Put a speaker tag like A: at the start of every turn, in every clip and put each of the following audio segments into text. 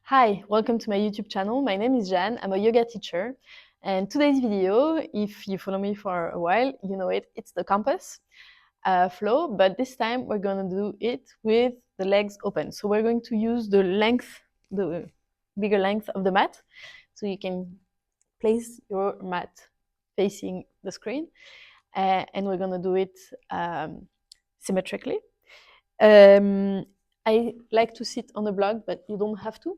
A: Hi, welcome to my YouTube channel. My name is Jeanne. I'm a yoga teacher. And today's video, if you follow me for a while, you know it's the compass flow, but this time we're going to do it with the legs open. So we're going to use the bigger length of the mat. So you can place your mat facing the screen. And we're going to do it symmetrically. I like to sit on a block, but you don't have to.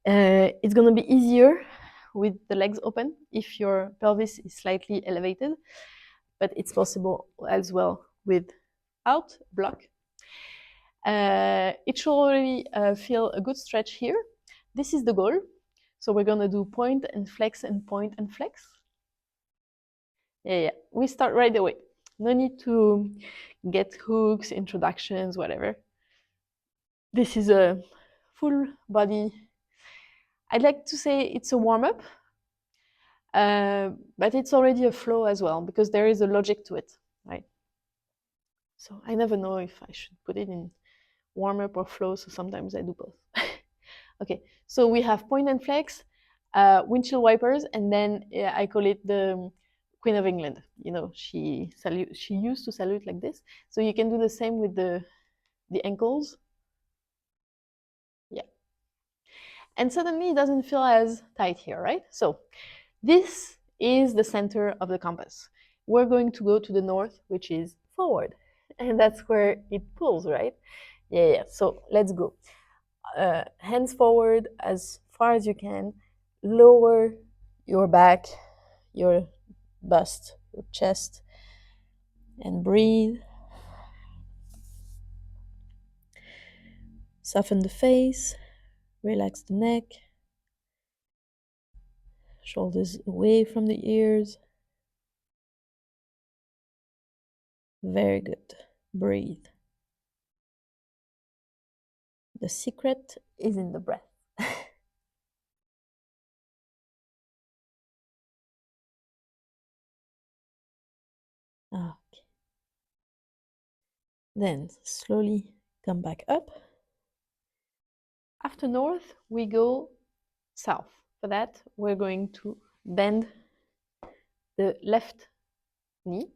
A: It's going to be easier with the legs open if your pelvis is slightly elevated, but it's possible as well without block. It should already feel a good stretch here. This is the goal. So we're going to do point and flex and point and flex. Yeah. We start right away. No need to get hooks, introductions, whatever. This is a full body. I'd like to say it's a warm-up, but it's already a flow as well because there is a logic to it, right? So I never know if I should put it in warm-up or flow, so sometimes I do both. Okay, so we have point and flex, windshield wipers, and then I call it the Queen of England. You know, she used to salute like this. So you can do the same with the ankles. Yeah. And suddenly it doesn't feel as tight here, right? So this is the center of the compass. We're going to go to the north, which is forward. And that's where it pulls, right? Yeah. So let's go. Hands forward as far as you can. Lower your back, your bust, your chest, and breathe. Soften the face, relax the neck, shoulders away from the ears. Very good. Breathe. The secret is in the breath. Okay. Then slowly come back up. After north, we go south. For that, we're going to bend the left knee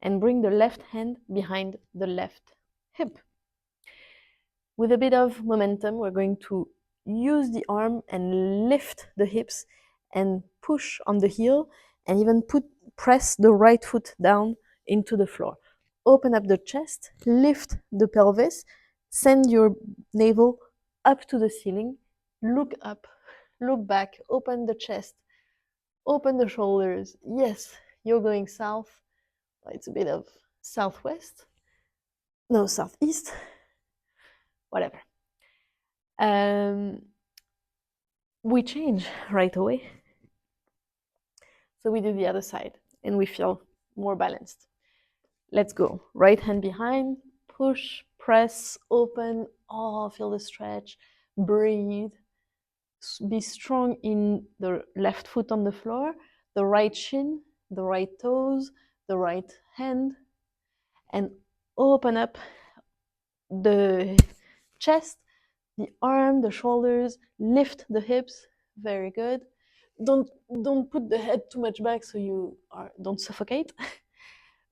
A: and bring the left hand behind the left hip. With a bit of momentum, we're going to use the arm and lift the hips and push on the heel and even press the right foot down into the floor. Open up the chest, lift the pelvis, send your navel up to the ceiling, look up, look back, open the chest, open the shoulders. Yes, you're going south. It's a bit of southwest. No, southeast. Whatever. We change right away. So we do the other side and we feel more balanced. Let's go. Right hand behind, push, press, open. Oh, feel the stretch. Breathe. Be strong in the left foot on the floor, the right shin, the right toes, the right hand, and open up the chest, the arm, the shoulders, lift the hips. Very good. Don't put the head too much back so you don't suffocate.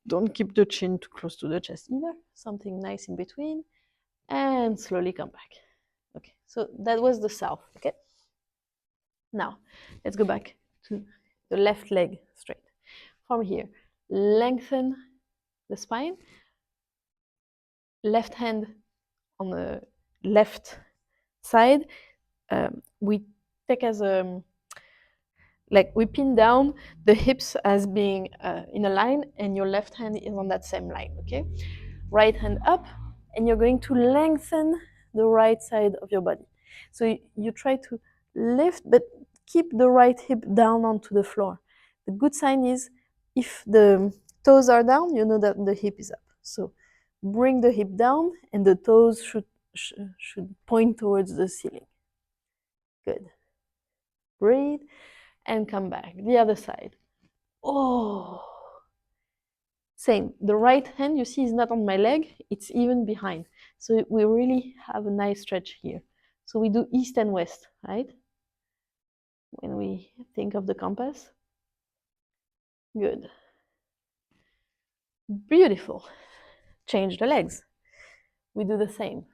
A: Don't keep the chin too close to the chest either. Something nice in between. And slowly come back. Okay, so that was the south. Okay. Now, let's go back to the left leg straight. From here, lengthen the spine. Left hand on the left side. We take as a we pin down the hips as being in a line, and your left hand is on that same line. Okay, right hand up, and you're going to lengthen the right side of your body. So you try to lift, but keep the right hip down onto the floor. The good sign is if the toes are down, you know that the hip is up. So bring the hip down, and the toes should point towards the ceiling. Good. Breathe and come back. The other side. Oh. Same. The right hand, you see, is not on my leg. It's even behind. So we really have a nice stretch here. So we do east and west, right? When we think of the compass. Good. Beautiful. Change the legs. We do the same.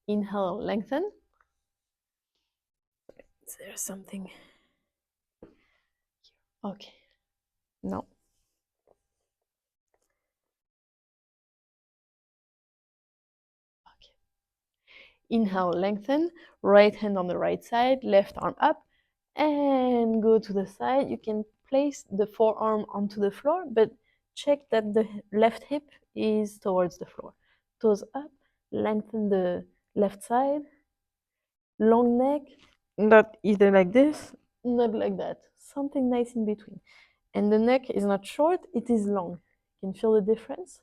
A: Inhale, lengthen. Is there something? Okay. No. Okay. Inhale, lengthen. Right hand on the right side, left arm up, and go to the side. You can place the forearm onto the floor, but check that the left hip is towards the floor. Toes up, lengthen the left side, long neck, not either like this, not like that. Something nice in between. And the neck is not short, it is long. You can feel the difference.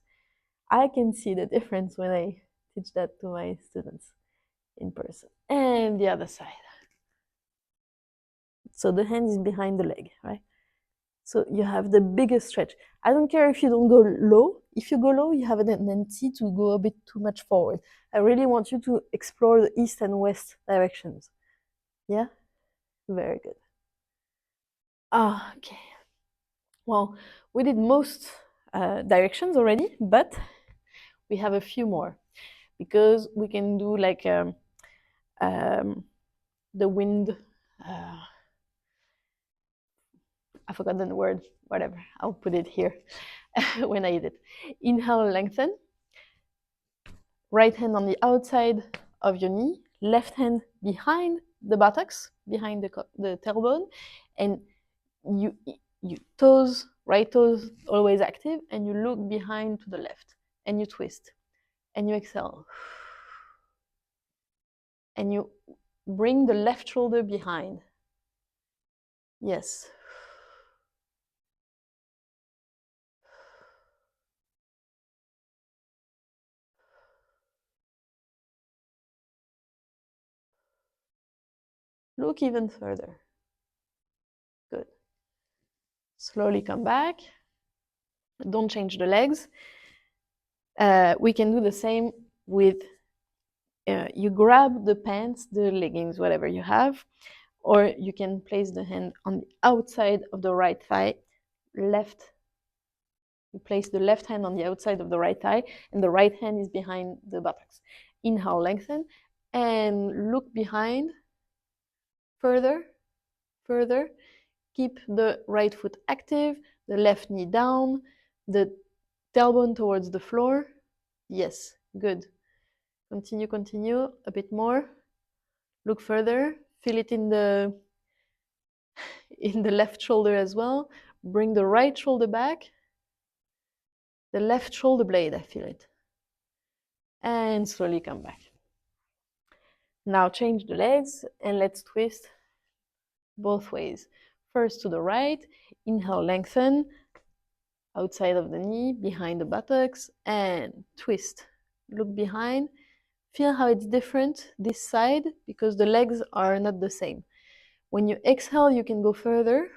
A: I can see the difference when I teach that to my students in person. And the other side. So the hand is behind the leg, right? So you have the biggest stretch. I don't care if you don't go low. If you go low, you have a tendency to go a bit too much forward. I really want you to explore the east and west directions. Yeah? Very good. Okay. Well, we did most directions already, but we have a few more because we can do like the wind. I forgot the word. Whatever. I'll put it here when I eat it. Inhale, lengthen. Right hand on the outside of your knee. Left hand behind the buttocks, behind the tailbone, and you toes, right toes always active, and you look behind to the left, and you twist, and you exhale, and you bring the left shoulder behind. Yes. Look even further. Good. Slowly come back. Don't change the legs. We can do the same with, you grab the pants, the leggings, whatever you have, or you can place the hand on the outside of the right thigh, you place the left hand on the outside of the right thigh, and the right hand is behind the buttocks. Inhale, lengthen, and look behind, further, further. Keep the right foot active, the left knee down, the tailbone towards the floor. Yes, good. Continue, continue, a bit more. Look further, feel it in the left shoulder as well. Bring the right shoulder back. The left shoulder blade, I feel it. And slowly come back. Now change the legs and let's twist both ways. First to the right, inhale, lengthen, outside of the knee, behind the buttocks, and twist. Look behind. Feel how it's different this side because the legs are not the same. When you exhale, you can go further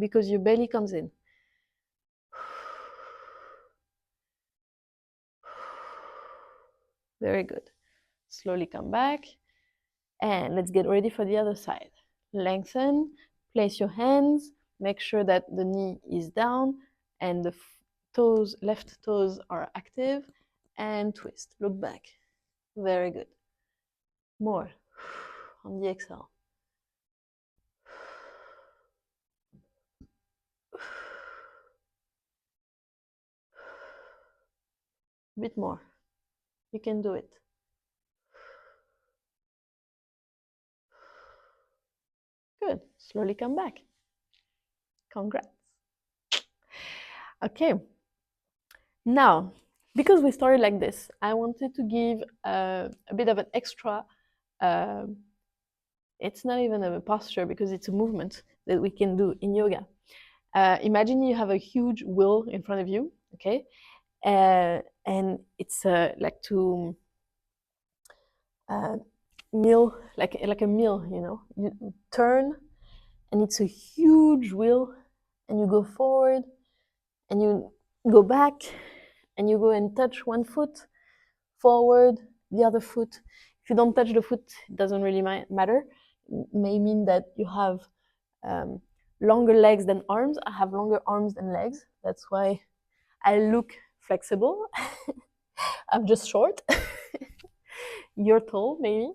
A: because your belly comes in. Very good. Slowly come back. And let's get ready for the other side. Lengthen, place your hands, make sure that the knee is down and the toes, left toes are active, and twist. Look back. Very good. More on the exhale. A bit more. You can do it. Good. Slowly come back. Congrats. Okay. Now, because we started like this, I wanted to give a bit of an extra, it's not even a posture because it's a movement that we can do in yoga. Imagine you have a huge wheel in front of you, okay? And it's like to mill, like a mill, you know? You turn, and it's a huge wheel, and you go forward, and you go back, and you go and touch one foot, forward, the other foot. If you don't touch the foot, it doesn't really matter. It may mean that you have longer legs than arms. I have longer arms than legs. That's why I look flexible. I'm just short. You're tall, maybe.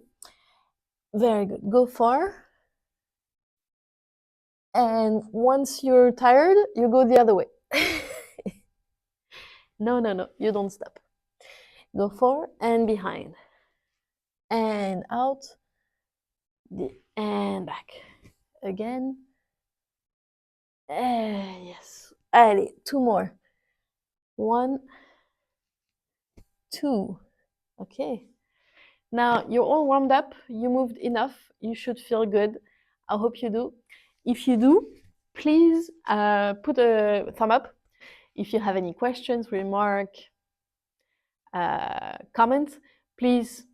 A: Very good. Go far. And once you're tired, you go the other way. No, you don't stop. Go forward and behind. And out. And back. Again. Yes. Allez, two more. 1, 2. Okay. Now you're all warmed up. You moved enough. You should feel good. I hope you do. If you do, please put a thumb up. If you have any questions, remark, comments, please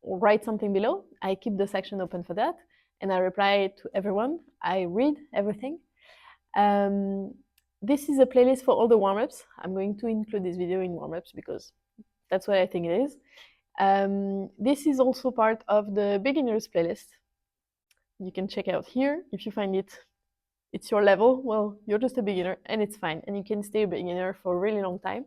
A: write something below. I keep the section open for that, and I reply to everyone. I read everything. This is a playlist for all the warm-ups. I'm going to include this video in warm-ups because that's what I think it is. This is also part of the beginners playlist. You can check out here. If you find it's your level, well, you're just a beginner and it's fine. And you can stay a beginner for a really long time.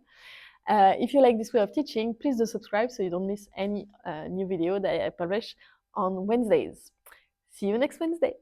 A: If you like this way of teaching, please do subscribe so you don't miss any new video that I publish on Wednesdays. See you next Wednesday.